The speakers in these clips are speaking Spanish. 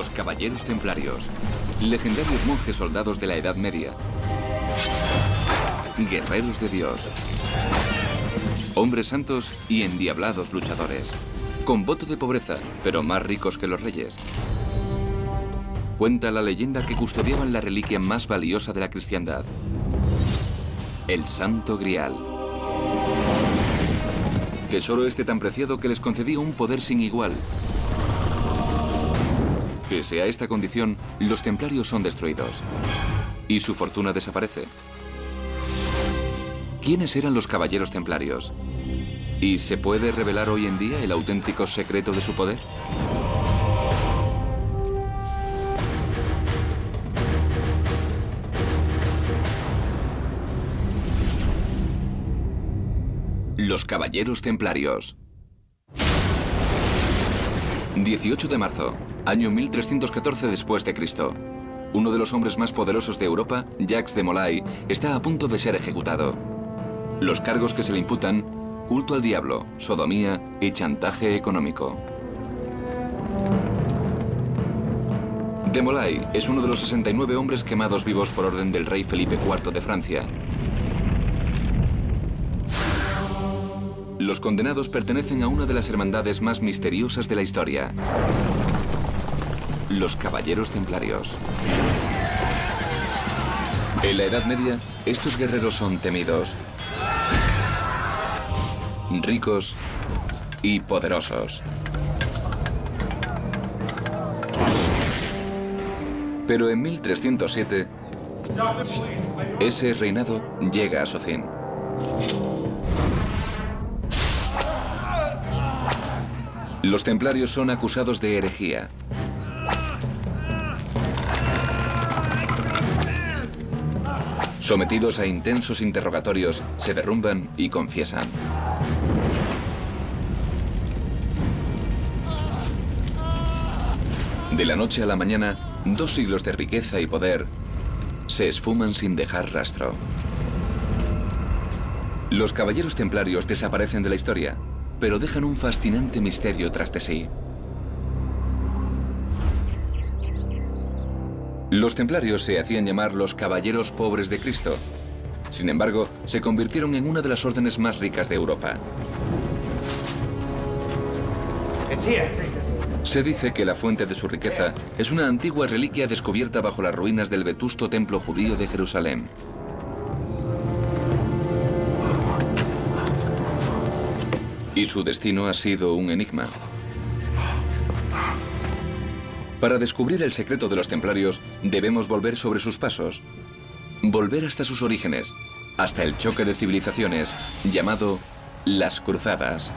Los Caballeros Templarios, legendarios monjes soldados de la Edad Media, guerreros de Dios, hombres santos y endiablados luchadores, con voto de pobreza, pero más ricos que los reyes. Cuenta la leyenda que custodiaban la reliquia más valiosa de la cristiandad, el Santo Grial. Tesoro este tan preciado que les concedía un poder sin igual. Pese a esta condición, los templarios son destruidos y su fortuna desaparece. ¿Quiénes eran los caballeros templarios? ¿Y se puede revelar hoy en día el auténtico secreto de su poder? Los Caballeros Templarios. 18 de marzo, año 1314 después de Cristo. Uno de los hombres más poderosos de Europa, Jacques de Molay, está a punto de ser ejecutado. Los cargos que se le imputan: culto al diablo, sodomía y chantaje económico. De Molay es uno de los 69 hombres quemados vivos por orden del rey Felipe IV de Francia. Los condenados pertenecen a una de las hermandades más misteriosas de la historia: los Caballeros Templarios. En la Edad Media, estos guerreros son temidos, ricos y poderosos. Pero en 1307, ese reinado llega a su fin. Los templarios son acusados de herejía. Sometidos a intensos interrogatorios, se derrumban y confiesan. De la noche a la mañana, 2 siglos de riqueza y poder se esfuman sin dejar rastro. Los caballeros templarios desaparecen de la historia, pero dejan un fascinante misterio tras de sí. Los templarios se hacían llamar los Caballeros Pobres de Cristo. Sin embargo, se convirtieron en una de las órdenes más ricas de Europa. Se dice que la fuente de su riqueza es una antigua reliquia descubierta bajo las ruinas del vetusto templo judío de Jerusalén. Y su destino ha sido un enigma. Para descubrir el secreto de los templarios, debemos volver sobre sus pasos. Volver hasta sus orígenes, hasta el choque de civilizaciones, llamado las Cruzadas.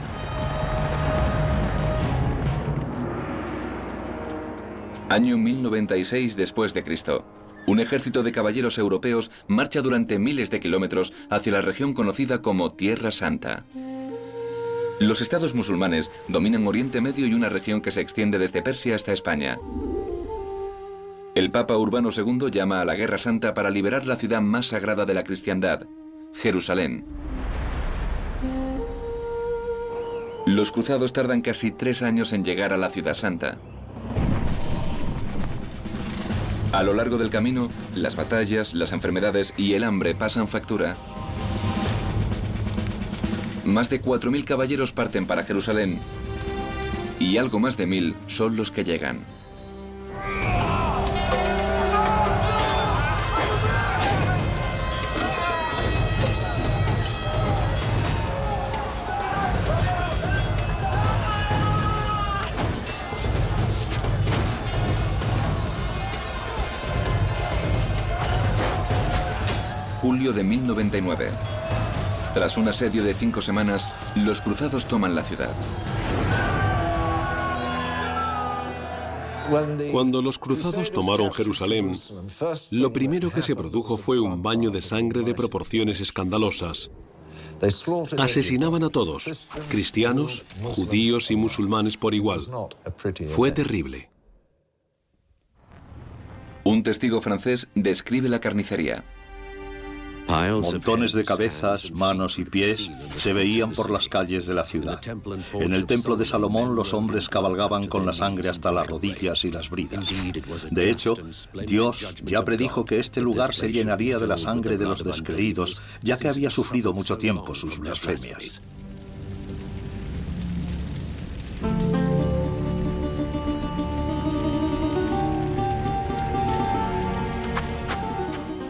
Año 1096 después de Cristo. Un ejército de caballeros europeos marcha durante miles de kilómetros hacia la región conocida como Tierra Santa. Los estados musulmanes dominan Oriente Medio y una región que se extiende desde Persia hasta España. El Papa Urbano II llama a la Guerra Santa para liberar la ciudad más sagrada de la cristiandad, Jerusalén. Los cruzados tardan casi 3 años en llegar a la Ciudad Santa. A lo largo del camino, las batallas, las enfermedades y el hambre pasan factura. Más de 4.000 caballeros parten para Jerusalén y algo más de 1.000 son los que llegan. Julio de 1099. Tras un asedio de 5 semanas, los cruzados toman la ciudad. Cuando los cruzados tomaron Jerusalén, lo primero que se produjo fue un baño de sangre de proporciones escandalosas. Asesinaban a todos, cristianos, judíos y musulmanes por igual. Fue terrible. Un testigo francés describe la carnicería. Montones de cabezas, manos y pies se veían por las calles de la ciudad. En el templo de Salomón los hombres cabalgaban con la sangre hasta las rodillas y las bridas. De hecho, Dios ya predijo que este lugar se llenaría de la sangre de los descreídos, ya que había sufrido mucho tiempo sus blasfemias.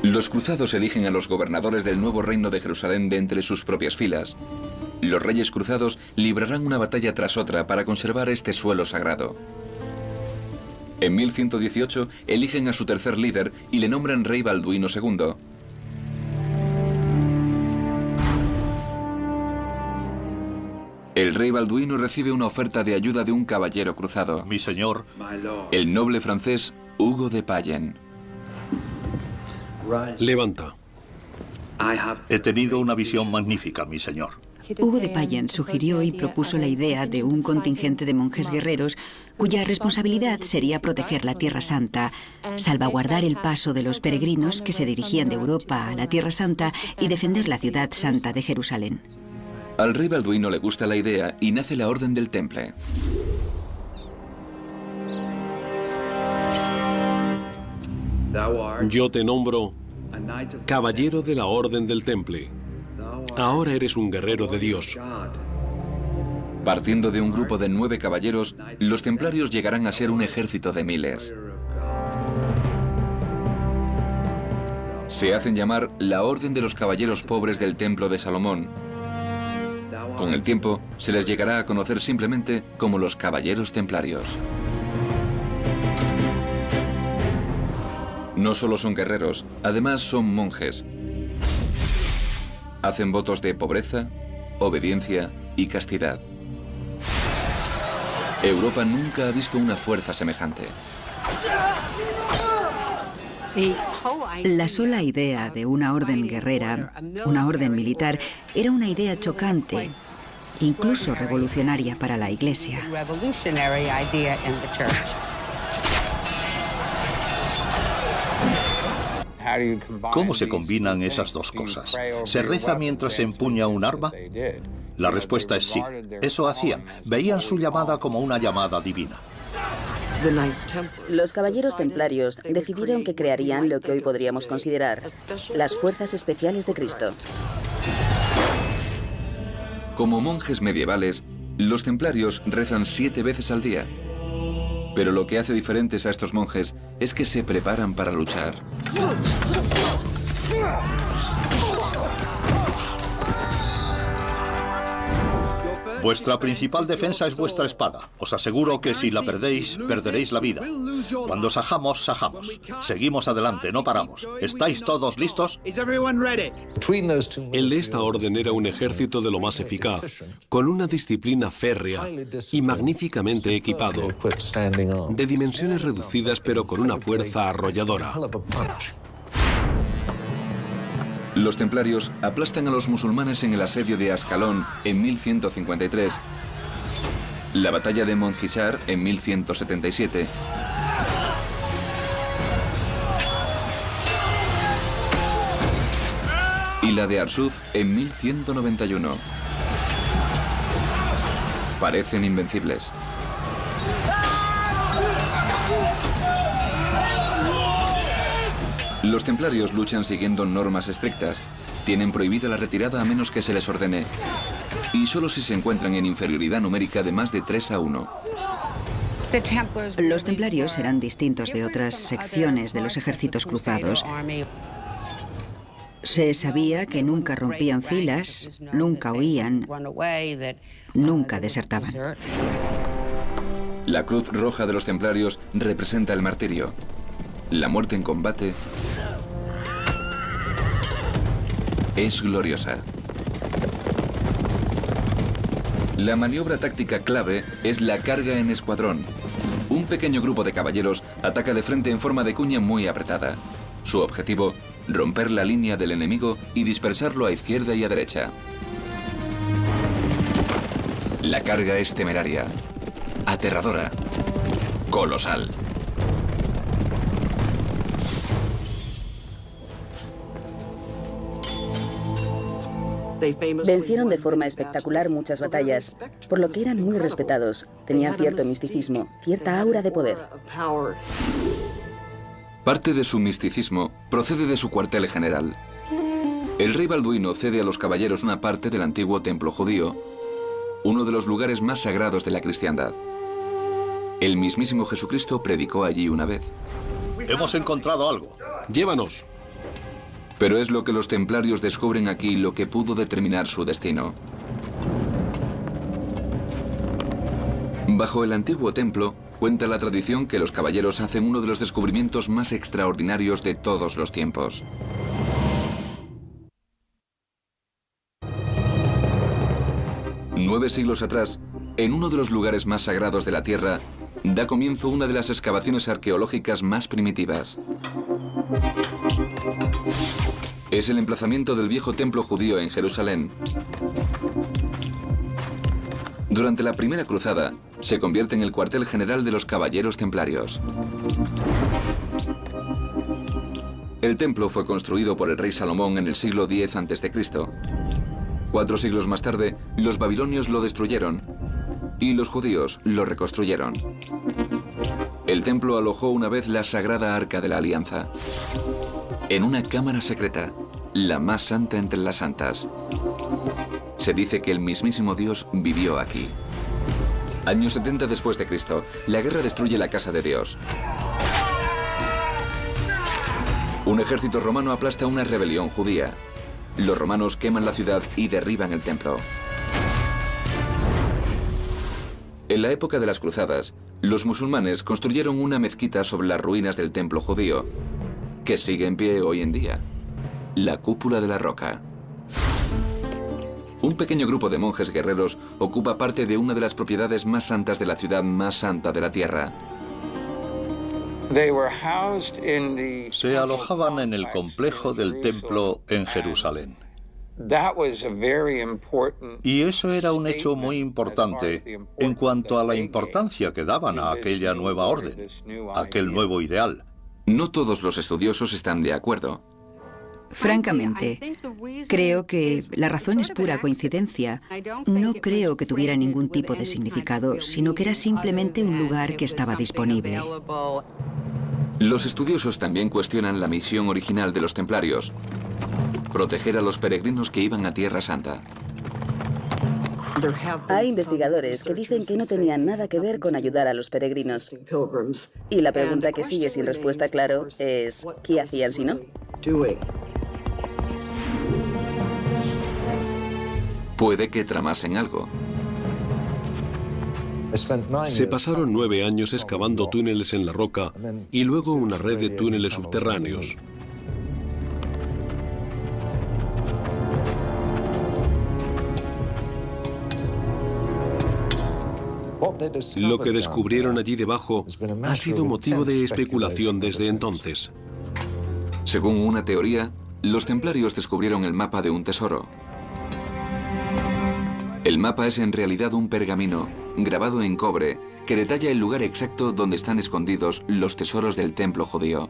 Los cruzados eligen a los gobernadores del nuevo reino de Jerusalén de entre sus propias filas. Los reyes cruzados librarán una batalla tras otra para conservar este suelo sagrado. En 1118 eligen a su tercer líder y le nombran rey Balduino II. El rey Balduino recibe una oferta de ayuda de un caballero cruzado. Mi señor, el noble francés Hugo de Payen. Levanta. He tenido una visión magnífica, mi señor. Hugo de Payen sugirió y propuso la idea de un contingente de monjes guerreros cuya responsabilidad sería proteger la Tierra Santa, salvaguardar el paso de los peregrinos que se dirigían de Europa a la Tierra Santa y defender la ciudad santa de Jerusalén. Al rey Balduino le gusta la idea y nace la Orden del Temple. Yo te nombro caballero de la Orden del Temple. Ahora eres un guerrero de Dios. Partiendo de un grupo de 9 caballeros, los templarios llegarán a ser un ejército de miles. Se hacen llamar la Orden de los Caballeros Pobres del Templo de Salomón. Con el tiempo, se les llegará a conocer simplemente como los Caballeros Templarios. No solo son guerreros, además son monjes. Hacen votos de pobreza, obediencia y castidad. Europa nunca ha visto una fuerza semejante. La sola idea de una orden guerrera, una orden militar, era una idea chocante, incluso revolucionaria para la Iglesia. ¿Cómo se combinan esas dos cosas? ¿Se reza mientras se empuña un arma? La respuesta es sí. Eso hacían. Veían su llamada como una llamada divina. Los caballeros templarios decidieron que crearían lo que hoy podríamos considerar las Fuerzas Especiales de Cristo. Como monjes medievales, los templarios rezan 7 veces al día. Pero lo que hace diferentes a estos monjes es que se preparan para luchar. Vuestra principal defensa es vuestra espada. Os aseguro que si la perdéis, perderéis la vida. Cuando sajamos, sajamos. Seguimos adelante, no paramos. ¿Estáis todos listos? El de esta orden era un ejército de lo más eficaz, con una disciplina férrea y magníficamente equipado, de dimensiones reducidas pero con una fuerza arrolladora. Los templarios aplastan a los musulmanes en el asedio de Ascalón en 1153, la batalla de Montgisar en 1177, y la de Arsuf en 1191. Parecen invencibles. Los templarios luchan siguiendo normas estrictas. Tienen prohibida la retirada a menos que se les ordene. Y solo si se encuentran en inferioridad numérica de más de 3-1. Los templarios eran distintos de otras secciones de los ejércitos cruzados. Se sabía que nunca rompían filas, nunca huían, nunca desertaban. La cruz roja de los templarios representa el martirio. La muerte en combate es gloriosa. La maniobra táctica clave es la carga en escuadrón. Un pequeño grupo de caballeros ataca de frente en forma de cuña muy apretada. Su objetivo, romper la línea del enemigo y dispersarlo a izquierda y a derecha. La carga es temeraria, aterradora, colosal. Vencieron de forma espectacular muchas batallas, por lo que eran muy respetados. Tenían cierto misticismo, cierta aura de poder. Parte de su misticismo procede de su cuartel general. El rey Balduino cede a los caballeros una parte del antiguo templo judío, uno de los lugares más sagrados de la cristiandad. El mismísimo Jesucristo predicó allí una vez. Hemos encontrado algo. Llévanos. Pero es lo que los templarios descubren aquí lo que pudo determinar su destino. Bajo el antiguo templo, cuenta la tradición que los caballeros hacen uno de los descubrimientos más extraordinarios de todos los tiempos. Nueve siglos atrás, en uno de los lugares más sagrados de la Tierra, da comienzo una de las excavaciones arqueológicas más primitivas. Es el emplazamiento del viejo templo judío en Jerusalén. Durante la primera cruzada, se convierte en el cuartel general de los caballeros templarios. El templo fue construido por el rey Salomón en el siglo X a.C. 4 siglos más tarde, los babilonios lo destruyeron y los judíos lo reconstruyeron. El templo alojó una vez la sagrada Arca de la Alianza. En una cámara secreta, la más santa entre las santas. Se dice que el mismísimo Dios vivió aquí. Año 70 después de Cristo, la guerra destruye la casa de Dios. Un ejército romano aplasta una rebelión judía. Los romanos queman la ciudad y derriban el templo. En la época de las cruzadas, los musulmanes construyeron una mezquita sobre las ruinas del templo judío, que sigue en pie hoy en día, la Cúpula de la Roca. Un pequeño grupo de monjes guerreros ocupa parte de una de las propiedades más santas de la ciudad más santa de la tierra. Se alojaban en el complejo del templo en Jerusalén. Y eso era un hecho muy importante en cuanto a la importancia que daban a aquella nueva orden, aquel nuevo ideal. No todos los estudiosos están de acuerdo. Francamente, creo que la razón es pura coincidencia. No creo que tuviera ningún tipo de significado, sino que era simplemente un lugar que estaba disponible. Los estudiosos también cuestionan la misión original de los templarios: proteger a los peregrinos que iban a Tierra Santa. Hay investigadores que dicen que no tenían nada que ver con ayudar a los peregrinos. Y la pregunta que sigue sin respuesta, claro, es ¿qué hacían si no? Puede que tramasen algo. Se pasaron 9 años excavando túneles en la roca y luego una red de túneles subterráneos. Lo que descubrieron allí debajo ha sido motivo de especulación desde entonces. Según una teoría, los templarios descubrieron el mapa de un tesoro. El mapa es en realidad un pergamino grabado en cobre que detalla el lugar exacto donde están escondidos los tesoros del templo judío.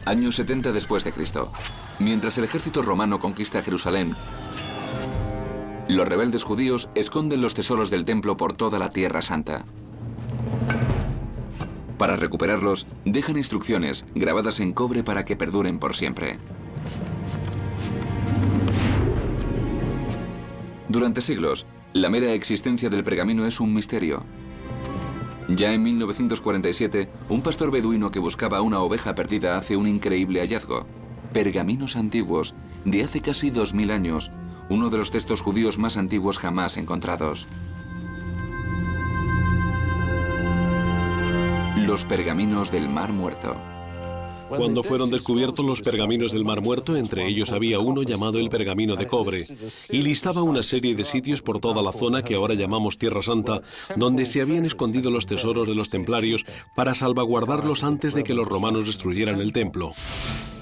Año 70 después de Cristo. Mientras el ejército romano conquista Jerusalén, los rebeldes judíos esconden los tesoros del templo por toda la Tierra Santa. Para recuperarlos, dejan instrucciones grabadas en cobre para que perduren por siempre. Durante siglos, la mera existencia del pergamino es un misterio. Ya en 1947, un pastor beduino que buscaba una oveja perdida hace un increíble hallazgo: pergaminos antiguos, de hace casi 2000 años, uno de los textos judíos más antiguos jamás encontrados. Los pergaminos del Mar Muerto. Cuando fueron descubiertos los pergaminos del Mar Muerto, entre ellos había uno llamado el pergamino de cobre, y listaba una serie de sitios por toda la zona que ahora llamamos Tierra Santa, donde se habían escondido los tesoros de los templarios para salvaguardarlos antes de que los romanos destruyeran el templo.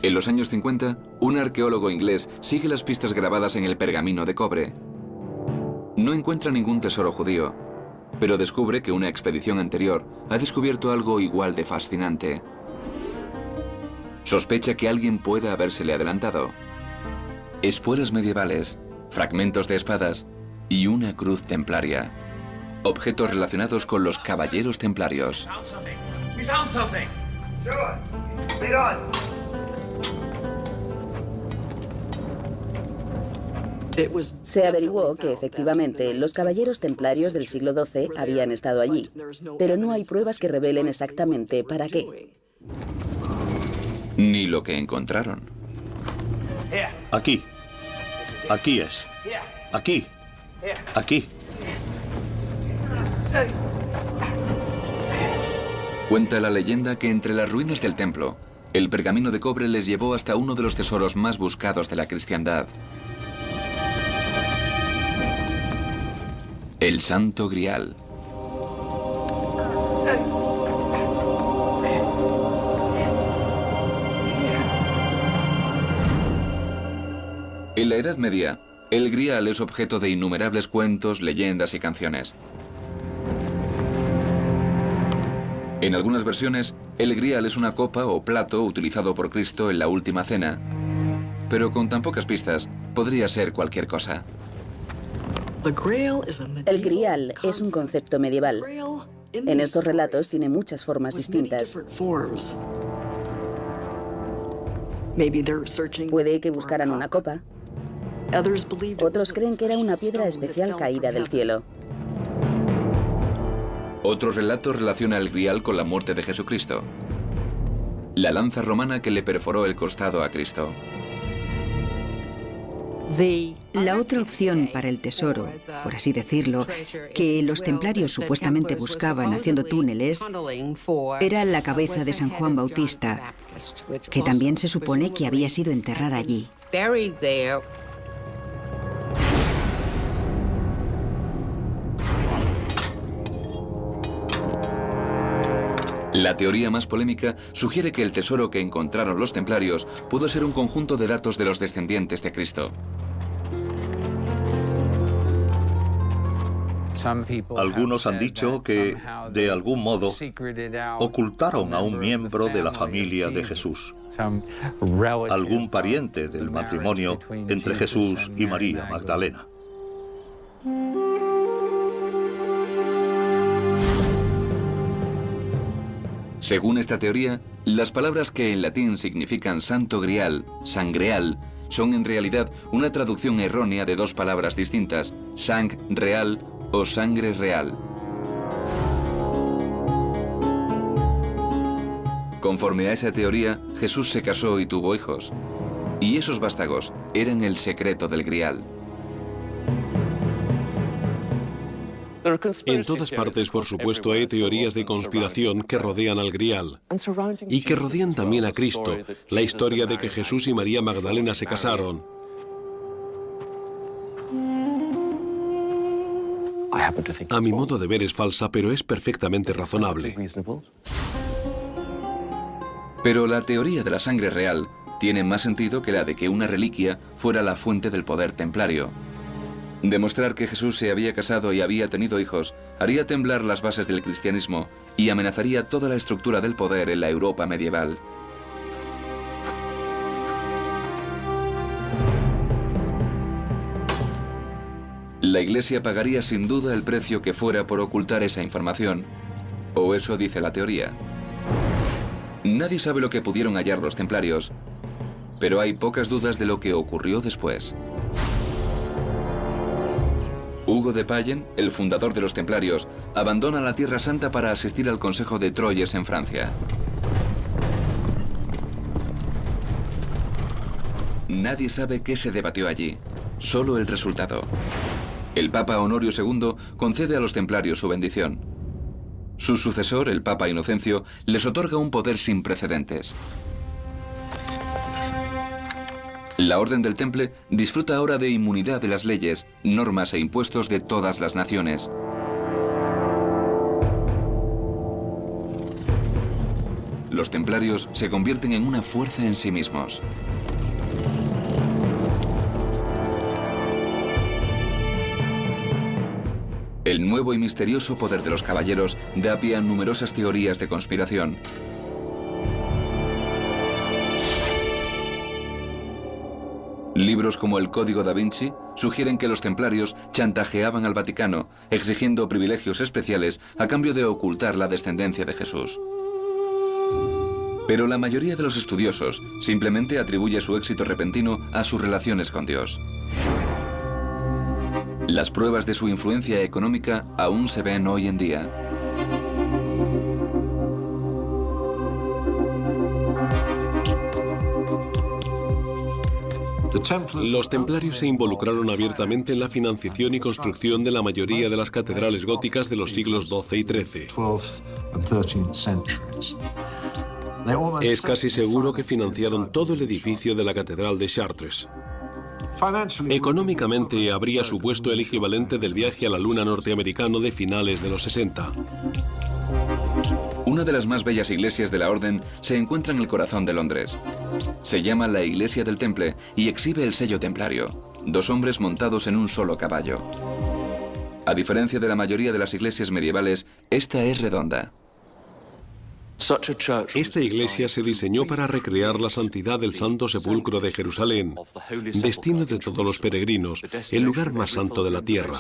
En los años 50, un arqueólogo inglés sigue las pistas grabadas en el pergamino de cobre. No encuentra ningún tesoro judío, pero descubre que una expedición anterior ha descubierto algo igual de fascinante. Sospecha que alguien pueda habérsele adelantado. Espuelas medievales, fragmentos de espadas y una cruz templaria. Objetos relacionados con los caballeros templarios. Se averiguó que efectivamente los caballeros templarios del siglo XII habían estado allí, pero no hay pruebas que revelen exactamente para qué. Ni lo que encontraron. Aquí. Aquí es. Aquí. Aquí. Cuenta la leyenda que entre las ruinas del templo, el pergamino de cobre les llevó hasta uno de los tesoros más buscados de la cristiandad. El Santo Grial. En la Edad Media, el Grial es objeto de innumerables cuentos, leyendas y canciones. En algunas versiones, el Grial es una copa o plato utilizado por Cristo en la Última Cena, pero con tan pocas pistas, podría ser cualquier cosa. El Grial es un concepto medieval. En estos relatos tiene muchas formas distintas. Puede que buscaran una copa. Otros creen que era una piedra especial caída del cielo. Otro relato relaciona el Grial con la muerte de Jesucristo. La lanza romana que le perforó el costado a Cristo. La otra opción para el tesoro, por así decirlo, que los templarios supuestamente buscaban haciendo túneles, era la cabeza de San Juan Bautista, que también se supone que había sido enterrada allí. La teoría más polémica sugiere que el tesoro que encontraron los templarios pudo ser un conjunto de datos de los descendientes de Cristo. Algunos han dicho que, de algún modo, ocultaron a un miembro de la familia de Jesús, algún pariente del matrimonio entre Jesús y María Magdalena. Según esta teoría, las palabras que en latín significan Santo Grial, sangreal, son en realidad una traducción errónea de dos palabras distintas, sang real o sangre real. Conforme a esa teoría, Jesús se casó y tuvo hijos. Y esos vástagos eran el secreto del Grial. En todas partes, por supuesto, hay teorías de conspiración que rodean al Grial y que rodean también a Cristo, la historia de que Jesús y María Magdalena se casaron. A mi modo de ver es falsa, pero es perfectamente razonable. Pero la teoría de la sangre real tiene más sentido que la de que una reliquia fuera la fuente del poder templario. Demostrar que Jesús se había casado y había tenido hijos haría temblar las bases del cristianismo y amenazaría toda la estructura del poder en la Europa medieval. La Iglesia pagaría sin duda el precio que fuera por ocultar esa información, o eso dice la teoría. Nadie sabe lo que pudieron hallar los templarios, pero hay pocas dudas de lo que ocurrió después. Hugo de Payen, el fundador de los templarios, abandona la Tierra Santa para asistir al Consejo de Troyes en Francia. Nadie sabe qué se debatió allí, solo el resultado. El Papa Honorio II concede a los templarios su bendición. Su sucesor, el Papa Inocencio, les otorga un poder sin precedentes. La Orden del Temple disfruta ahora de inmunidad de las leyes, normas e impuestos de todas las naciones. Los templarios se convierten en una fuerza en sí mismos. El nuevo y misterioso poder de los caballeros da pie a numerosas teorías de conspiración. Libros como el Código da Vinci sugieren que los templarios chantajeaban al Vaticano, exigiendo privilegios especiales a cambio de ocultar la descendencia de Jesús. Pero la mayoría de los estudiosos simplemente atribuye su éxito repentino a sus relaciones con Dios. Las pruebas de su influencia económica aún se ven hoy en día. Los templarios se involucraron abiertamente en la financiación y construcción de la mayoría de las catedrales góticas de los siglos XII y XIII. Es casi seguro que financiaron todo el edificio de la Catedral de Chartres. Económicamente habría supuesto el equivalente del viaje a la Luna norteamericano de finales de los 60. Una de las más bellas iglesias de la Orden se encuentra en el corazón de Londres. Se llama la Iglesia del Temple y exhibe el sello templario, 2 hombres montados en un solo caballo. A diferencia de la mayoría de las iglesias medievales, esta es redonda. Esta iglesia se diseñó para recrear la santidad del Santo Sepulcro de Jerusalén, destino de todos los peregrinos, el lugar más santo de la tierra.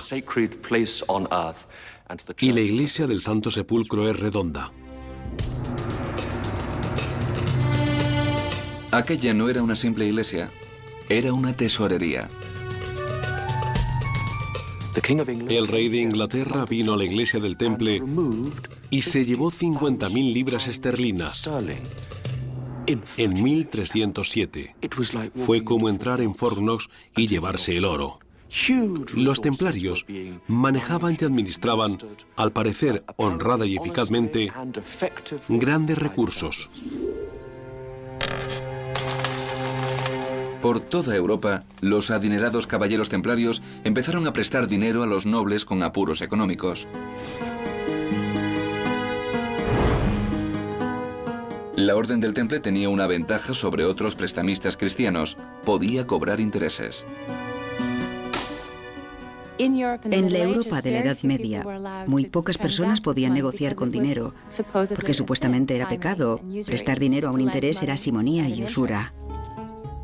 Y la iglesia del Santo Sepulcro es redonda. Aquella no era una simple iglesia, era una tesorería. El rey de Inglaterra vino a la iglesia del Temple y se llevó 50.000 libras esterlinas. En 1307. Fue como entrar en Fort Knox y llevarse el oro. Los templarios manejaban y administraban, al parecer honrada y eficazmente, grandes recursos. Por toda Europa, los adinerados caballeros templarios empezaron a prestar dinero a los nobles con apuros económicos. La Orden del Temple tenía una ventaja sobre otros prestamistas cristianos: podía cobrar intereses. En la Europa de la Edad Media, muy pocas personas podían negociar con dinero, porque supuestamente era pecado. Prestar dinero a un interés era simonía y usura.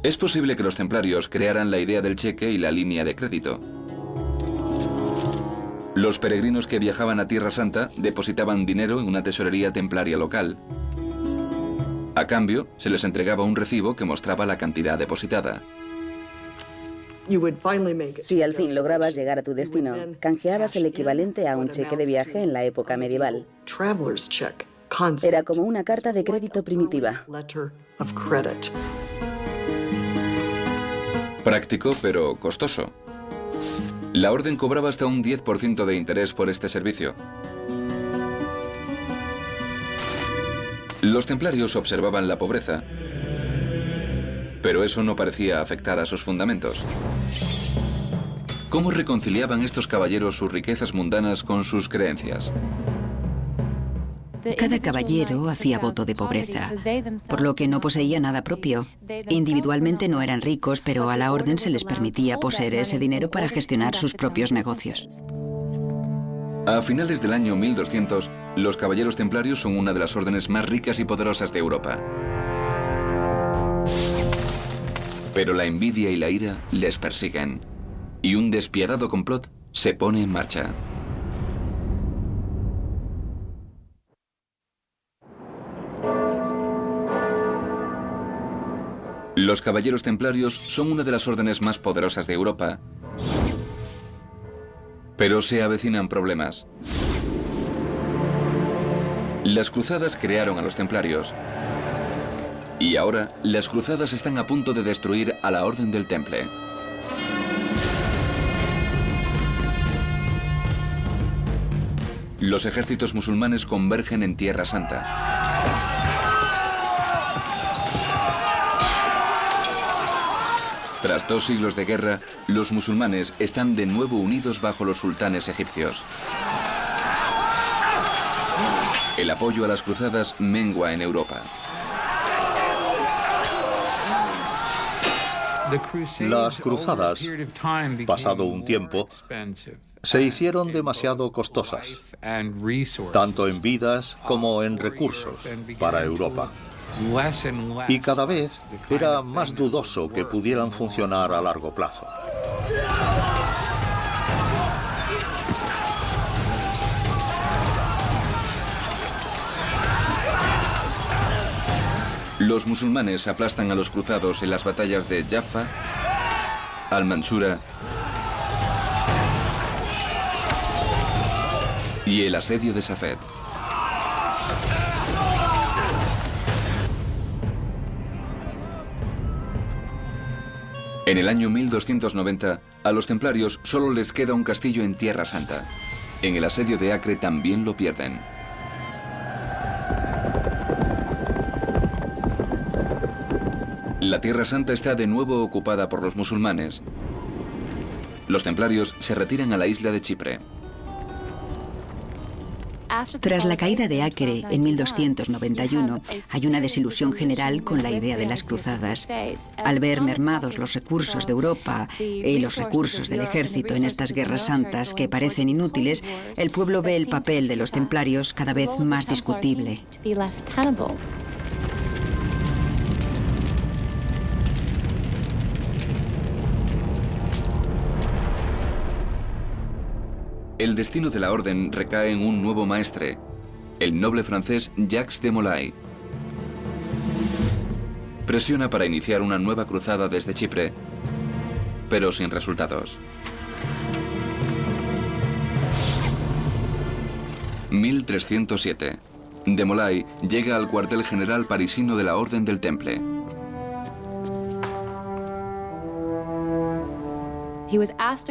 Es posible que los templarios crearan la idea del cheque y la línea de crédito. Los peregrinos que viajaban a Tierra Santa depositaban dinero en una tesorería templaria local. A cambio, se les entregaba un recibo que mostraba la cantidad depositada. Si al fin lograbas llegar a tu destino, canjeabas el equivalente a un cheque de viaje en la época medieval. Era como una carta de crédito primitiva. Práctico, pero costoso. La Orden cobraba hasta un 10% de interés por este servicio. Los templarios observaban la pobreza, pero eso no parecía afectar a sus fundamentos. ¿Cómo reconciliaban estos caballeros sus riquezas mundanas con sus creencias? Cada caballero hacía voto de pobreza, por lo que no poseía nada propio. Individualmente no eran ricos, pero a la Orden se les permitía poseer ese dinero para gestionar sus propios negocios. A finales del año 1200, los caballeros templarios son una de las órdenes más ricas y poderosas de Europa. Pero la envidia y la ira les persiguen, y un despiadado complot se pone en marcha. Los caballeros templarios son una de las órdenes más poderosas de Europa, pero se avecinan problemas. Las cruzadas crearon a los templarios, y ahora las cruzadas están a punto de destruir a la Orden del Temple. Los ejércitos musulmanes convergen en Tierra Santa. Tras 2 siglos de guerra, los musulmanes están de nuevo unidos bajo los sultanes egipcios. El apoyo a las cruzadas mengua en Europa. Las cruzadas, pasado un tiempo, se hicieron demasiado costosas, tanto en vidas como en recursos, para Europa. Y cada vez era más dudoso que pudieran funcionar a largo plazo. Los musulmanes aplastan a los cruzados en las batallas de Jaffa, Al-Mansura y el asedio de Safed. En el año 1290, a los templarios solo les queda un castillo en Tierra Santa. En el asedio de Acre también lo pierden. La Tierra Santa está de nuevo ocupada por los musulmanes. Los templarios se retiran a la isla de Chipre. Tras la caída de Acre en 1291, hay una desilusión general con la idea de las cruzadas. Al ver mermados los recursos de Europa y los recursos del ejército en estas guerras santas que parecen inútiles, el pueblo ve el papel de los templarios cada vez más discutible. El destino de la orden recae en un nuevo maestre, el noble francés Jacques de Molay. Presiona para iniciar una nueva cruzada desde Chipre, pero sin resultados. 1307. De Molay llega al cuartel general parisino de la Orden del Temple.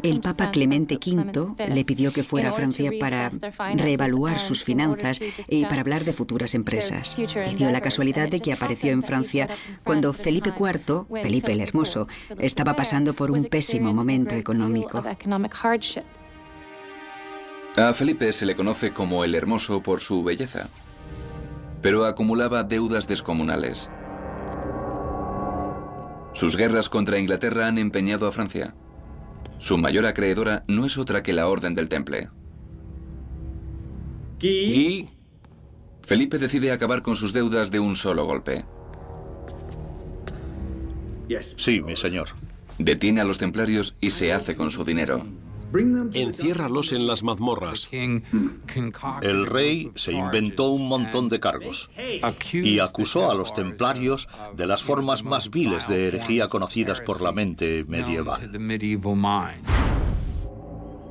El Papa Clemente V le pidió que fuera a Francia para reevaluar sus finanzas y para hablar de futuras empresas. Y dio la casualidad de que apareció en Francia cuando Felipe IV, Felipe el Hermoso, estaba pasando por un pésimo momento económico. A Felipe se le conoce como el Hermoso por su belleza, pero acumulaba deudas descomunales. Sus guerras contra Inglaterra han empeñado a Francia. Su mayor acreedora no es otra que la Orden del Temple. Y Felipe decide acabar con sus deudas de un solo golpe. Sí, mi señor. Detiene a los templarios y se hace con su dinero. enciérralos en las mazmorras. El rey se inventó un montón de cargos y acusó a los templarios de las formas más viles de herejía conocidas por la mente medieval.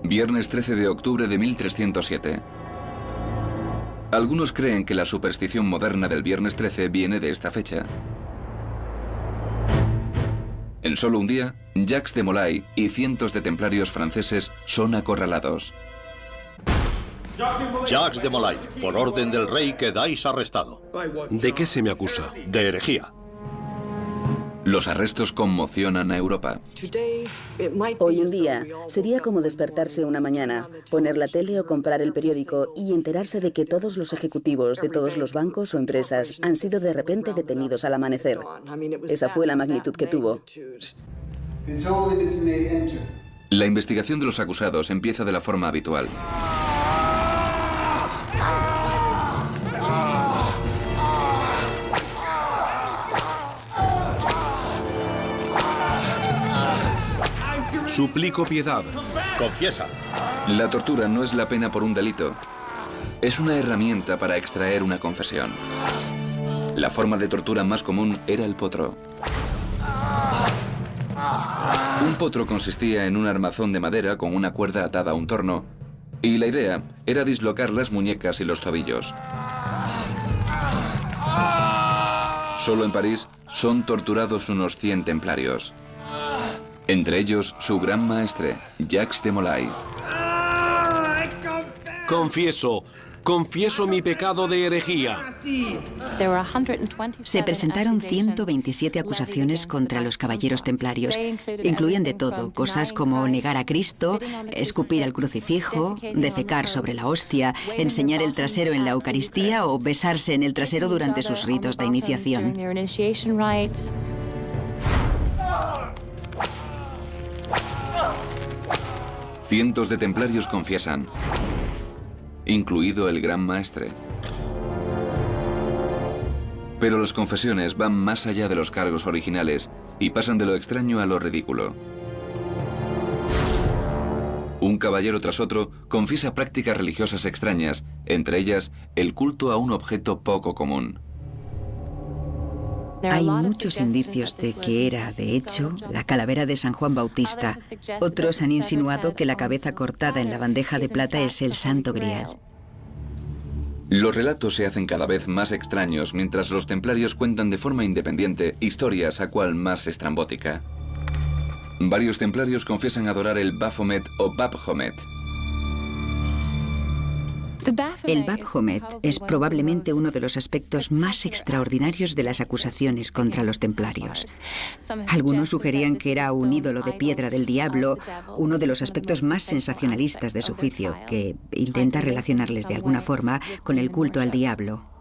Viernes 13 de octubre de 1307. Algunos creen que la superstición moderna del viernes 13 viene de esta fecha. En solo un día, Jacques de Molay y cientos de templarios franceses son acorralados. Jacques de Molay, por orden del rey quedáis arrestado. ¿De qué se me acusa? De herejía. Los arrestos conmocionan a Europa. Hoy en día sería como despertarse una mañana, poner la tele o comprar el periódico y enterarse de que todos los ejecutivos de todos los bancos o empresas han sido de repente detenidos al amanecer. Esa fue la magnitud que tuvo. La investigación de los acusados empieza de la forma habitual. Suplico piedad. Confiesa. La tortura no es la pena por un delito. Es una herramienta para extraer una confesión. La forma de tortura más común era el potro. Un potro consistía en un armazón de madera con una cuerda atada a un torno, y la idea era dislocar las muñecas y los tobillos. Solo en París son torturados unos 100 templarios. Entre ellos, su gran maestre, Jacques de Molay. Confieso mi pecado de herejía. Se presentaron 127 acusaciones contra los caballeros templarios. Incluían de todo, cosas como negar a Cristo, escupir al crucifijo, defecar sobre la hostia, enseñar el trasero en la Eucaristía o besarse en el trasero durante sus ritos de iniciación. Cientos de templarios confiesan, incluido el gran maestre. Pero las confesiones van más allá de los cargos originales y pasan de lo extraño a lo ridículo. Un caballero tras otro confiesa prácticas religiosas extrañas, entre ellas el culto a un objeto poco común. Hay muchos indicios de que era, de hecho, la calavera de San Juan Bautista. Otros han insinuado que la cabeza cortada en la bandeja de plata es el Santo Grial. Los relatos se hacen cada vez más extraños mientras los templarios cuentan de forma independiente historias a cual más estrambótica. Varios templarios confiesan adorar el Baphomet o Baphomet. El Baphomet es probablemente uno de los aspectos más extraordinarios de las acusaciones contra los templarios. Algunos sugerían que era un ídolo de piedra del diablo, uno de los aspectos más sensacionalistas de su juicio, que intenta relacionarles de alguna forma con el culto al diablo.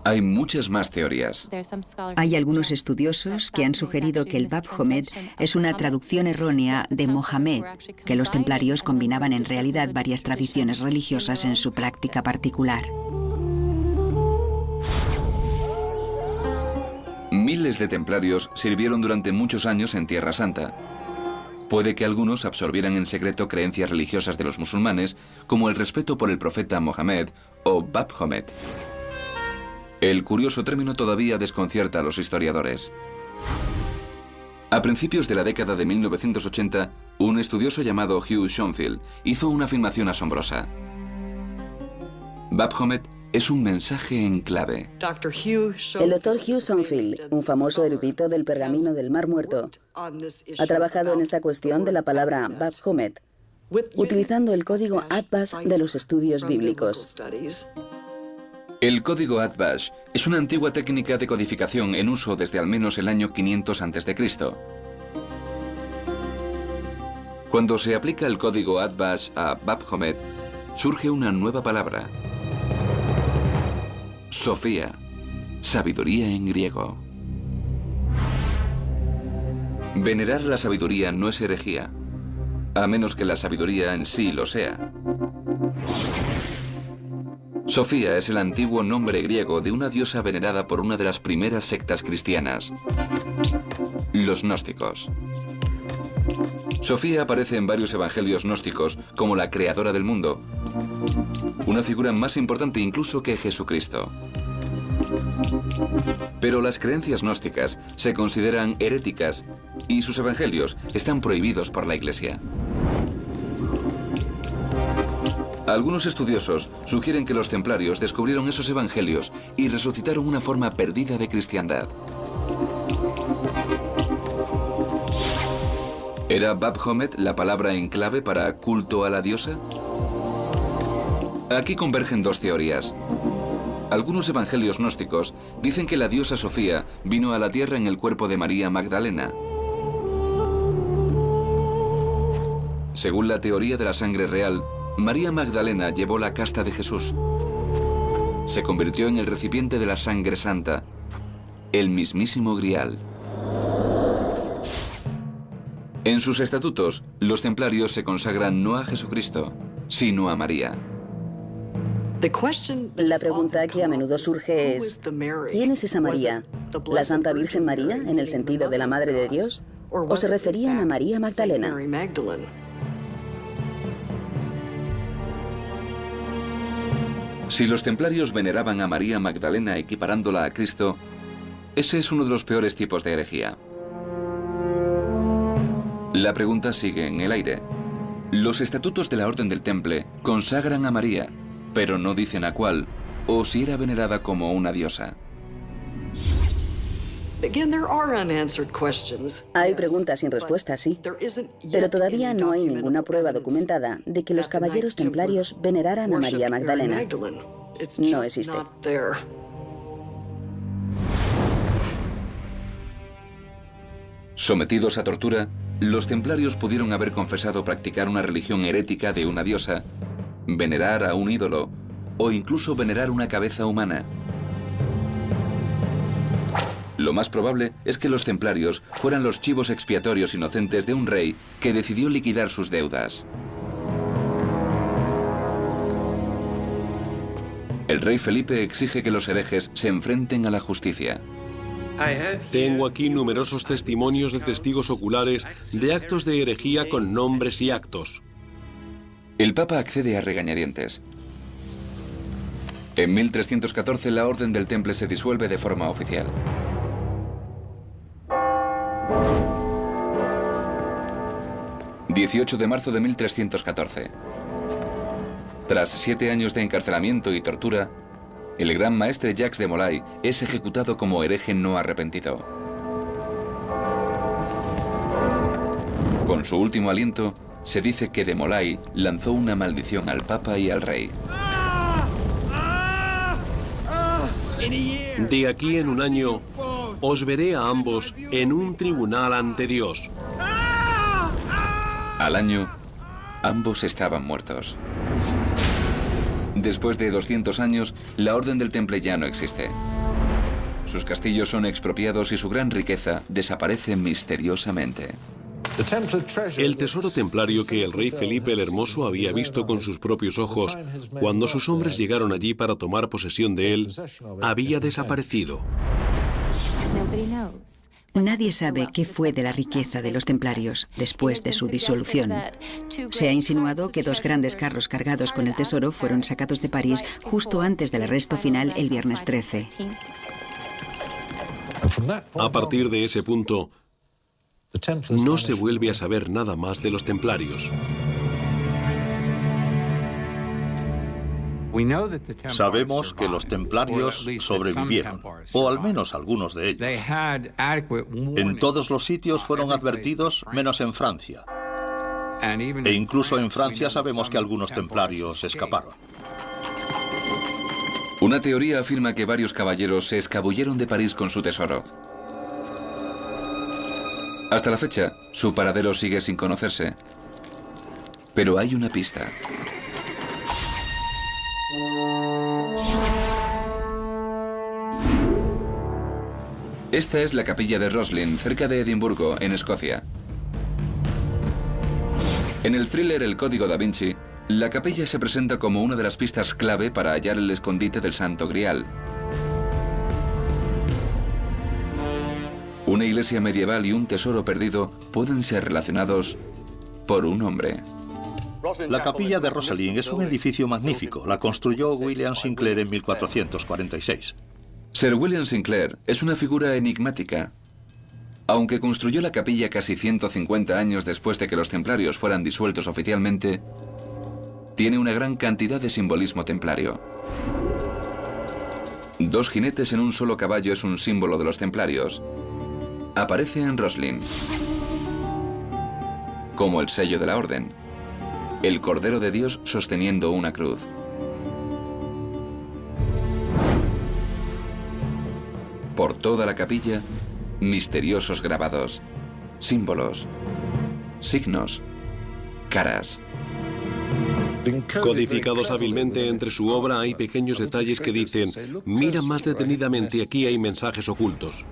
Hay muchas más teorías. Hay algunos estudiosos que han sugerido que el Baphomet es una traducción errónea de Mohamed, que los templarios combinaban en realidad varias tradiciones religiosas en su práctica particular. Miles de templarios sirvieron durante muchos años en Tierra Santa. Puede que algunos absorbieran en secreto creencias religiosas de los musulmanes, como el respeto por el profeta Mohamed o Baphomet. El curioso término todavía desconcierta a los historiadores. A principios de la década de 1980, un estudioso llamado Hugh Schonfield hizo una afirmación asombrosa. Baphomet es un mensaje en clave. El doctor Hugh Schonfield, un famoso erudito del pergamino del Mar Muerto, ha trabajado en esta cuestión de la palabra Baphomet, utilizando el código Atbash de los estudios bíblicos. El código Atbash es una antigua técnica de codificación en uso desde al menos el año 500 a.C. Cuando se aplica el código Atbash a Baphomet, surge una nueva palabra. Sofía, sabiduría en griego. Venerar la sabiduría no es herejía, a menos que la sabiduría en sí lo sea. Sofía es el antiguo nombre griego de una diosa venerada por una de las primeras sectas cristianas, los gnósticos. Sofía aparece en varios evangelios gnósticos como la creadora del mundo, una figura más importante incluso que Jesucristo. Pero las creencias gnósticas se consideran heréticas y sus evangelios están prohibidos por la Iglesia. Algunos estudiosos sugieren que los templarios descubrieron esos evangelios y resucitaron una forma perdida de cristiandad. ¿Era Baphomet la palabra en clave para culto a la diosa? Aquí convergen dos teorías. Algunos evangelios gnósticos dicen que la diosa Sofía vino a la tierra en el cuerpo de María Magdalena. Según la teoría de la sangre real, María Magdalena llevó la casta de Jesús. Se convirtió en el recipiente de la sangre santa, el mismísimo Grial. En sus estatutos, los templarios se consagran no a Jesucristo, sino a María. La pregunta que a menudo surge es, ¿quién es esa María? ¿La Santa Virgen María, en el sentido de la Madre de Dios? ¿O se referían a María Magdalena? Si los templarios veneraban a María Magdalena equiparándola a Cristo, ese es uno de los peores tipos de herejía. La pregunta sigue en el aire. Los estatutos de la Orden del Temple consagran a María, pero no dicen a cuál, o si era venerada como una diosa. Hay preguntas sin respuesta, sí, pero todavía no hay ninguna prueba documentada de que los caballeros templarios veneraran a María Magdalena. No existe. Sometidos a tortura, los templarios pudieron haber confesado practicar una religión herética de una diosa, venerar a un ídolo o incluso venerar una cabeza humana. Lo más probable es que los templarios fueran los chivos expiatorios inocentes de un rey que decidió liquidar sus deudas. El rey Felipe exige que los herejes se enfrenten a la justicia. Tengo aquí numerosos testimonios de testigos oculares de actos de herejía con nombres y actos. El Papa accede a regañadientes. En 1314 la Orden del Temple se disuelve de forma oficial. ...18 de marzo de 1314. Tras 7 años de encarcelamiento y tortura, el gran maestre Jacques de Molay es ejecutado como hereje no arrepentido. Con su último aliento, se dice que de Molay lanzó una maldición al Papa y al rey. De aquí en un año, os veré a ambos en un tribunal ante Dios. Al año, ambos estaban muertos. Después de 200 años, la Orden del Temple ya no existe. Sus castillos son expropiados y su gran riqueza desaparece misteriosamente. El tesoro templario que el rey Felipe el Hermoso había visto con sus propios ojos cuando sus hombres llegaron allí para tomar posesión de él, había desaparecido. Nadie sabe qué fue de la riqueza de los templarios después de su disolución. Se ha insinuado que 2 grandes carros cargados con el tesoro fueron sacados de París justo antes del arresto final el viernes 13. A partir de ese punto, no se vuelve a saber nada más de los templarios. Sabemos que los templarios sobrevivieron, o al menos algunos de ellos. En todos los sitios fueron advertidos, menos en Francia. E incluso en Francia sabemos que algunos templarios escaparon. Una teoría afirma que varios caballeros se escabulleron de París con su tesoro. Hasta la fecha, su paradero sigue sin conocerse. Pero hay una pista. Esta es la capilla de Roslin, cerca de Edimburgo, en Escocia. En el thriller El Código da Vinci, la capilla se presenta como una de las pistas clave para hallar el escondite del Santo Grial. Una iglesia medieval y un tesoro perdido pueden ser relacionados por un hombre. La capilla de Roslin es un edificio magnífico. La construyó William Sinclair en 1446. Sir William Sinclair es una figura enigmática. Aunque construyó la capilla casi 150 años después de que los templarios fueran disueltos oficialmente, tiene una gran cantidad de simbolismo templario. 2 jinetes en un solo caballo es un símbolo de los templarios. Aparece en Roslin, como el sello de la orden, el Cordero de Dios sosteniendo una cruz. Por toda la capilla, misteriosos grabados, símbolos, signos, caras. Codificados hábilmente entre su obra hay pequeños detalles que dicen: mira más detenidamente, aquí hay mensajes ocultos.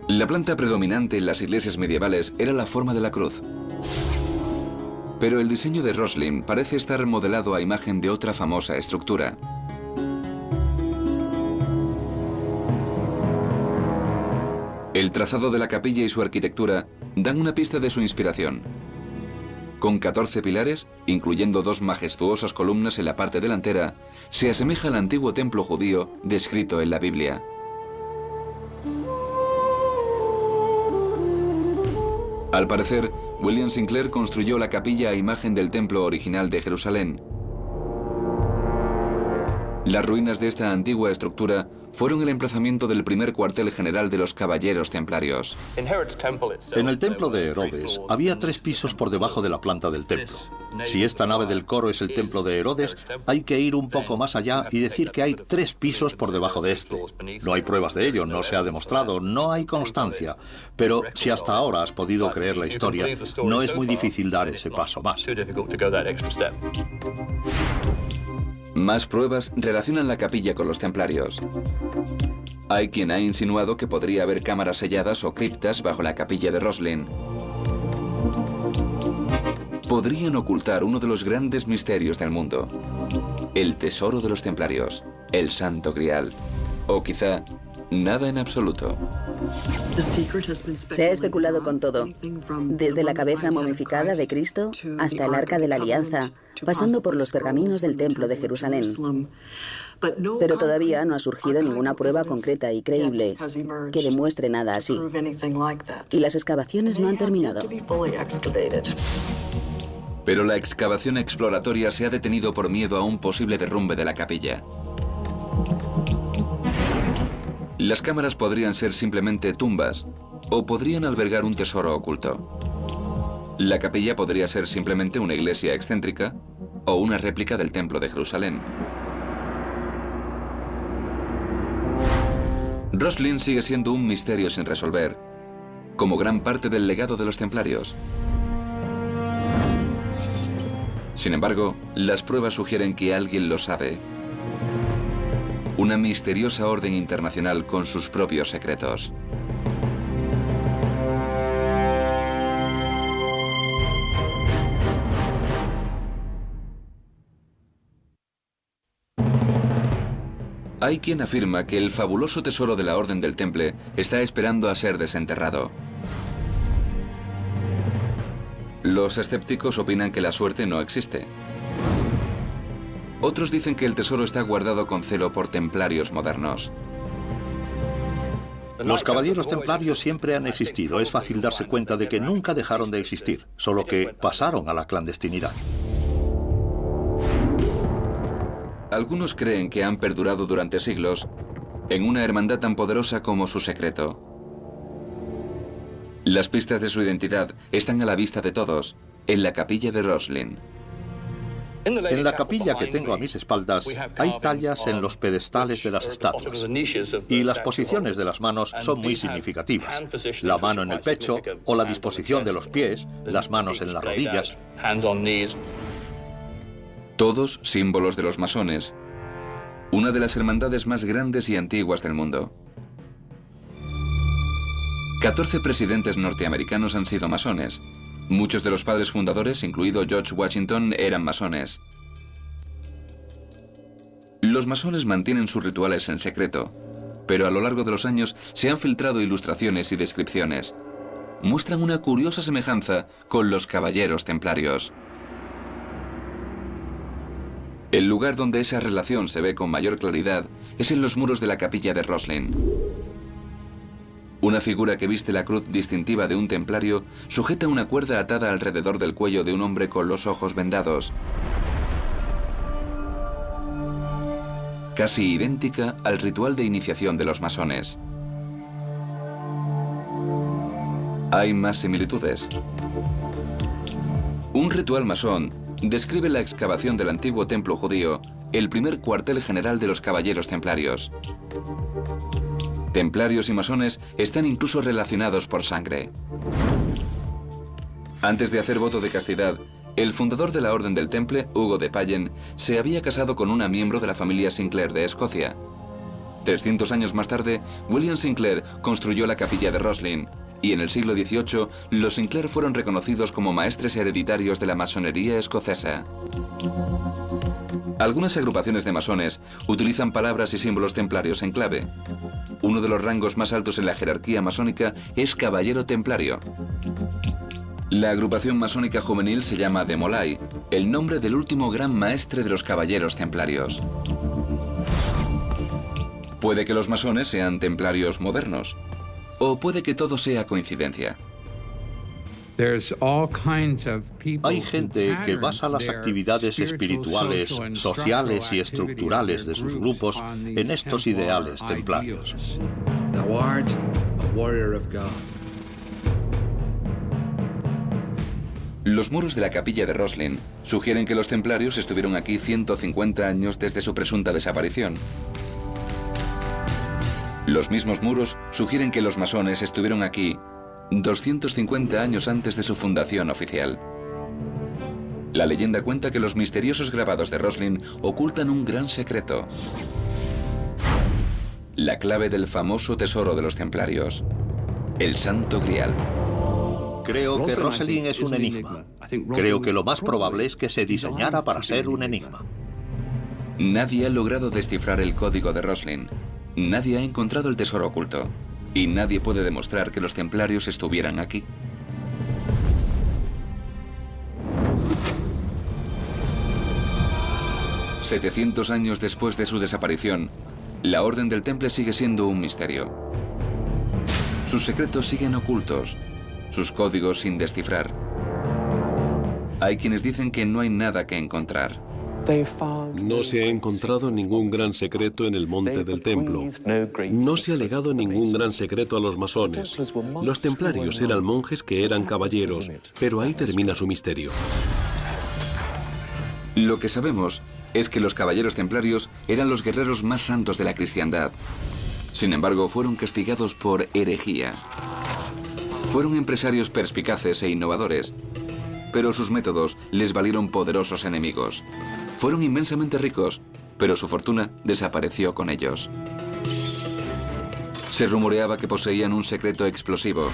La planta predominante en las iglesias medievales era la forma de la cruz. Pero el diseño de Roslin parece estar modelado a imagen de otra famosa estructura. El trazado de la capilla y su arquitectura dan una pista de su inspiración. Con 14 pilares, incluyendo 2 majestuosas columnas en la parte delantera, se asemeja al antiguo templo judío descrito en la Biblia. Al parecer, William Sinclair construyó la capilla a imagen del templo original de Jerusalén. Las ruinas de esta antigua estructura fueron el emplazamiento del primer cuartel general de los caballeros templarios. En el templo de Herodes había 3 pisos por debajo de la planta del templo. Si esta nave del coro es el templo de Herodes, hay que ir un poco más allá y decir que hay 3 pisos por debajo de este. No hay pruebas de ello, no se ha demostrado, no hay constancia. Pero si hasta ahora has podido creer la historia, no es muy difícil dar ese paso más. Más pruebas relacionan la capilla con los templarios. Hay quien ha insinuado que podría haber cámaras selladas o criptas bajo la capilla de Roslin. podrían ocultar uno de los grandes misterios del mundo. El tesoro de los templarios, el Santo Grial, o quizá nada en absoluto. Se ha especulado con todo, desde la cabeza momificada de Cristo hasta el Arca de la Alianza, pasando por los pergaminos del Templo de Jerusalén. Pero todavía no ha surgido ninguna prueba concreta y creíble que demuestre nada así. Y las excavaciones no han terminado. Pero la excavación exploratoria se ha detenido por miedo a un posible derrumbe de la capilla. Las cámaras podrían ser simplemente tumbas o podrían albergar un tesoro oculto. La capilla podría ser simplemente una iglesia excéntrica o una réplica del Templo de Jerusalén. Roslin sigue siendo un misterio sin resolver, como gran parte del legado de los templarios. Sin embargo, las pruebas sugieren que alguien lo sabe. Una misteriosa orden internacional con sus propios secretos. Hay quien afirma que el fabuloso tesoro de la Orden del Temple está esperando a ser desenterrado. Los escépticos opinan que la suerte no existe. Otros dicen que el tesoro está guardado con celo por templarios modernos. Los caballeros templarios siempre han existido. Es fácil darse cuenta de que nunca dejaron de existir, solo que pasaron a la clandestinidad. Algunos creen que han perdurado durante siglos en una hermandad tan poderosa como su secreto. Las pistas de su identidad están a la vista de todos en la capilla de Roslin. En la capilla que tengo a mis espaldas hay tallas en los pedestales de las estatuas y las posiciones de las manos son muy significativas. La mano en el pecho o la disposición de los pies, las manos en las rodillas. Todos símbolos de los masones, una de las hermandades más grandes y antiguas del mundo. 14 presidentes norteamericanos han sido masones. Muchos de los padres fundadores, incluido George Washington, eran masones. Los masones mantienen sus rituales en secreto, pero a lo largo de los años se han filtrado ilustraciones y descripciones. Muestran una curiosa semejanza con los caballeros templarios. El lugar donde esa relación se ve con mayor claridad es en los muros de la capilla de Roslin. Una figura que viste la cruz distintiva de un templario sujeta una cuerda atada alrededor del cuello de un hombre con los ojos vendados. Casi idéntica al ritual de iniciación de los masones. Hay más similitudes. Un ritual masón describe la excavación del antiguo templo judío, el primer cuartel general de los caballeros templarios. Templarios y masones están incluso relacionados por sangre. Antes de hacer voto de castidad, el fundador de la Orden del Temple, Hugo de Payen, se había casado con una miembro de la familia Sinclair de Escocia. 300 años más tarde, William Sinclair construyó la capilla de Roslin, y en el siglo XVIII, los Sinclair fueron reconocidos como maestres hereditarios de la masonería escocesa. Algunas agrupaciones de masones utilizan palabras y símbolos templarios en clave. Uno de los rangos más altos en la jerarquía masónica es caballero templario. La agrupación masónica juvenil se llama de Molay, el nombre del último gran maestre de los caballeros templarios. Puede que los masones sean templarios modernos, o puede que todo sea coincidencia. Hay gente que basa las actividades espirituales, sociales y estructurales de sus grupos en estos ideales templarios. Los muros de la capilla de Roslin sugieren que los templarios estuvieron aquí 150 años desde su presunta desaparición. Los mismos muros sugieren que los masones estuvieron aquí 250 años antes de su fundación oficial. La leyenda cuenta que los misteriosos grabados de Roslin ocultan un gran secreto. La clave del famoso tesoro de los templarios, el Santo Grial. Creo que Roslin es un enigma. Creo que lo más probable es que se diseñara para ser un enigma. Nadie ha logrado descifrar el código de Roslin. Nadie ha encontrado el tesoro oculto. Y nadie puede demostrar que los templarios estuvieran aquí. «700 años después de su desaparición, la Orden del Temple sigue siendo un misterio. Sus secretos siguen ocultos, sus códigos sin descifrar. Hay quienes dicen que no hay nada que encontrar. No se ha encontrado ningún gran secreto en el monte del templo. No se ha legado ningún gran secreto a los masones. Los templarios eran monjes que eran caballeros, pero ahí termina su misterio. Lo que sabemos es que los caballeros templarios eran los guerreros más santos de la cristiandad. Sin embargo, fueron castigados por herejía. Fueron empresarios perspicaces e innovadores, pero sus métodos les valieron poderosos enemigos. Fueron inmensamente ricos, pero su fortuna desapareció con ellos. Se rumoreaba que poseían un secreto explosivo.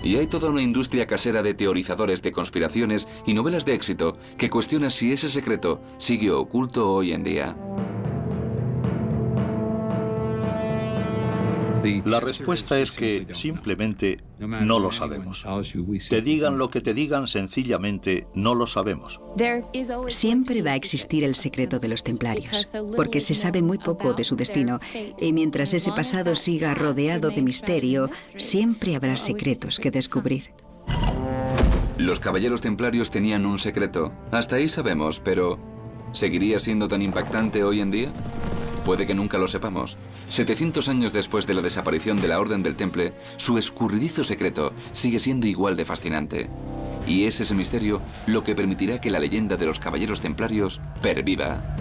Y hay toda una industria casera de teorizadores de conspiraciones y novelas de éxito que cuestiona si ese secreto sigue oculto hoy en día. La respuesta es que simplemente no lo sabemos. Te digan lo que te digan, sencillamente no lo sabemos. Siempre va a existir el secreto de los templarios, porque se sabe muy poco de su destino, y mientras ese pasado siga rodeado de misterio, siempre habrá secretos que descubrir. Los caballeros templarios tenían un secreto. Hasta ahí sabemos, pero ¿seguiría siendo tan impactante hoy en día? Puede que nunca lo sepamos. 700 años después de la desaparición de la Orden del Temple, su escurridizo secreto sigue siendo igual de fascinante. Y es ese misterio lo que permitirá que la leyenda de los caballeros templarios perviva.